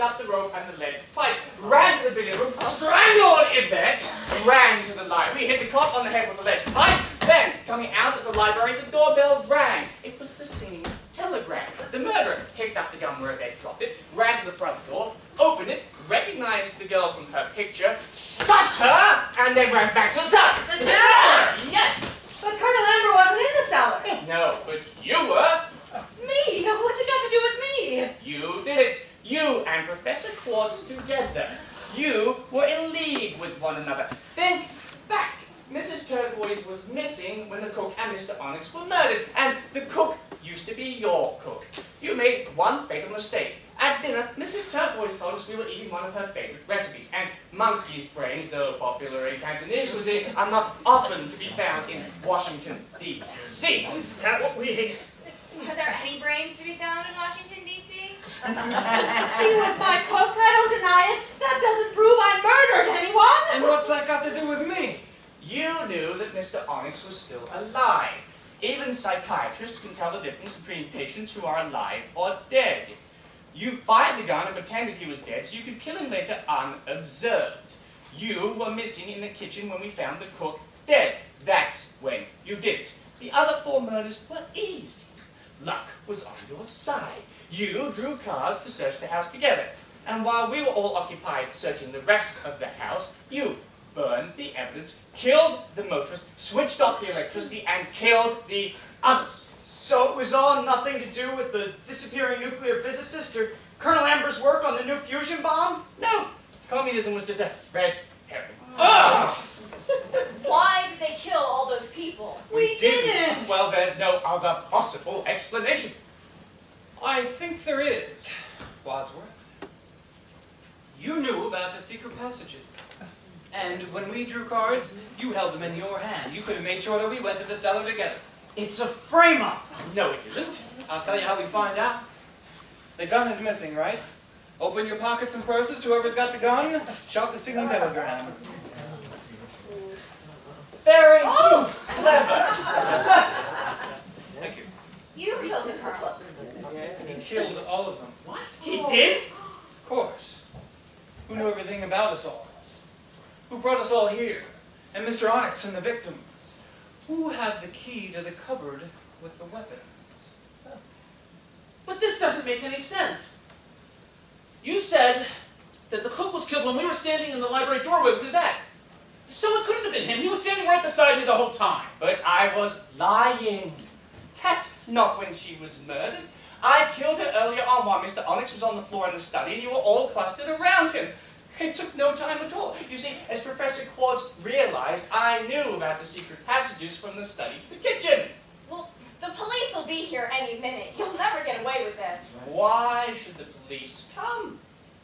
up the rope and the lead pipe, ran to the billiard room, strangled in there, ran to the library, hit the cop on the head with the lead pipe, then, coming out of the library, the doorbell rang. It was the singing telegram. The murderer picked up the gun where they'd dropped it, ran to the front door, opened it, recognized the girl from her picture, shot her, and then ran back to the cellar. The cellar? Yes! But Colonel Amber wasn't in the cellar. No, but you were. Me? What's it got to do with me? You did it. You and Professor Quartz together. You were in league with one another. Think back. Mrs. Turquoise was missing when the cook and Mr. Onyx were murdered, and the cook used to be your cook. You made one fatal mistake. At dinner, Mrs. Turquoise told us we were eating one of her favorite recipes, and monkey's brains, though popular in Cantonese cuisine, are not often to be found in Washington, D.C. Is that what we ate? Are there any brains to be found in Washington, D.C.? She was my cook, I don't deny it. That doesn't prove I murdered anyone. And what's that got to do with me? You knew that Mr. Onyx was still alive. Even psychiatrists can tell the difference between patients who are alive or dead. You fired the gun and pretended he was dead so you could kill him later unobserved. You were missing in the kitchen when we found the cook dead. That's when you did it. The other 4 murders were easy. Luck was on your side. You drew cards to search the house together. And while we were all occupied searching the rest of the house, you burned the evidence, killed the motorist, switched off the electricity, and killed the others. So it was all nothing to do with the disappearing nuclear physicist or Colonel Amber's work on the new fusion bomb? No, communism was just a red herring. Why did they kill all those people? We didn't. Well, there's no other possible explanation. I think there is, Wadsworth. You knew about the secret passages. And when we drew cards, you held them in your hand. You could have made sure that we went to the cellar together. It's a frame-up. No, it isn't. I'll tell you how we find out. The gun is missing, right? Open your pockets and purses, whoever's got the gun, shout the singing telegram. Very clever. Thank you. You killed the colonel. He killed all of them. What? He did? Of course. Who knew everything about us all? Who brought us all here? And Mr. Onyx and the victims? Who had the key to the cupboard with the weapons? But this doesn't make any sense. You said that the cook was killed when we were standing in the library doorway with your dad. So it couldn't have been him. He was standing right beside me the whole time. But I was lying. That's not when she was murdered. I killed her earlier on while Mr. Onyx was on the floor in the study and you were all clustered around him. It took no time at all. You see, as Professor Quartz realized, I knew about the secret passages from the study to the kitchen. Well, the police will be here any minute. You'll never get away with this. Why should the police come?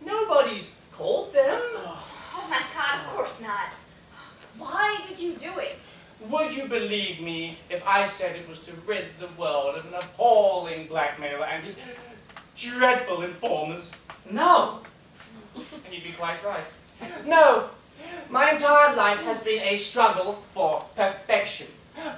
Nobody's called them. Oh my God, of course not. Why did you do it? Would you believe me if I said it was to rid the world of an appalling blackmailer and his dreadful informers? No. And you'd be quite right. No, my entire life has been a struggle for perfection.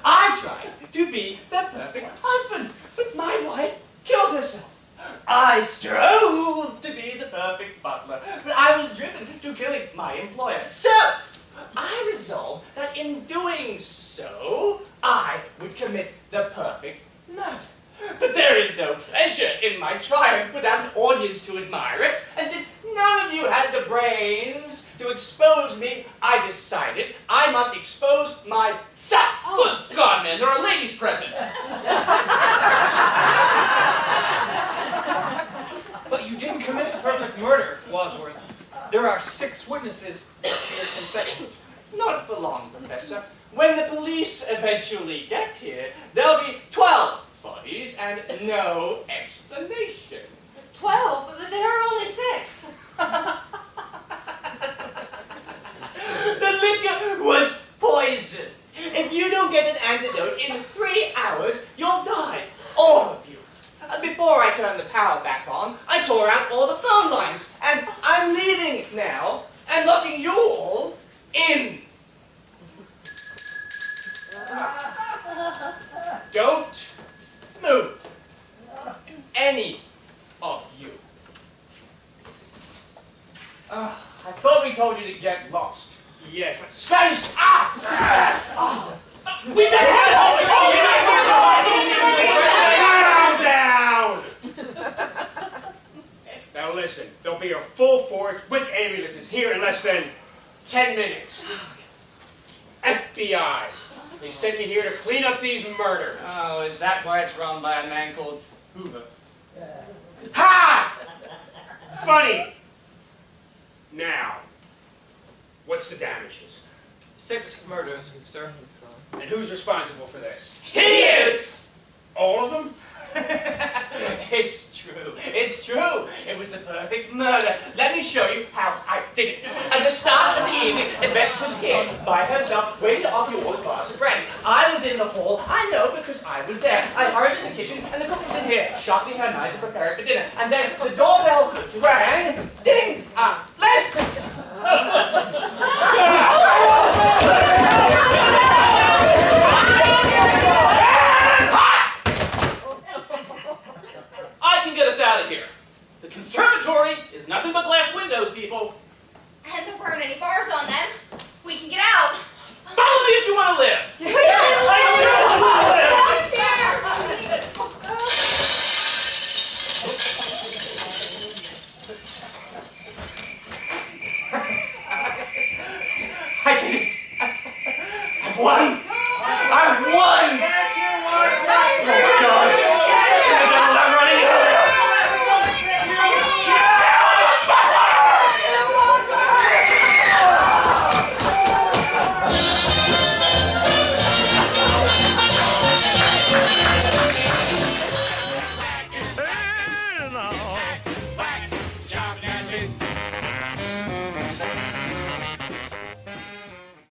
I tried to be the perfect husband, but my wife killed herself. I strove to be the perfect butler, but I was driven to killing my employer. So, I resolved that in doing so, I would commit the perfect murder. But there is no pleasure in my triumph without an audience to admire it, and since none of you had the brains to expose me, I decided I must expose myself. Oh, good God, man, there are ladies present. But you didn't commit the perfect murder, Wadsworth. There are 6 witnesses to your confession. Not for long, Professor. When the police eventually get here, there'll be 12 bodies and no explanation. 12? There are only 6. The liquor was poison. If you don't get an antidote in 3 hours, you'll die. All of you. Before I turned the power back on, I tore out all the phone lines, and I'm leaving now and locking you all in. Don't move. Any of you. We met him at Calm down! Now listen, there'll be a full force with ambulances here in less than 10 minutes. FBI, they sent me here to clean up these murders. Oh, is that why it's run by a man called Hoover? Ha! Funny. Now, what's the damages? 6 murders, sir. And who's responsible for this? He is! All of them? It's true. It's true. It was the perfect murder. Let me show you how I did it. At the start of the evening, Yvette was here by herself, waiting to offer you all a glass of brandy. I was in the hall. I know because I was there. I hurried in the kitchen, and the cook was in here, sharpening her knives and preparing for dinner. And then the doorbell rang. Ding! I can get us out of here. The conservatory is nothing but glass windows, people. And there weren't any bars on them. We can get out. Follow me if you want to live. I did it. I won.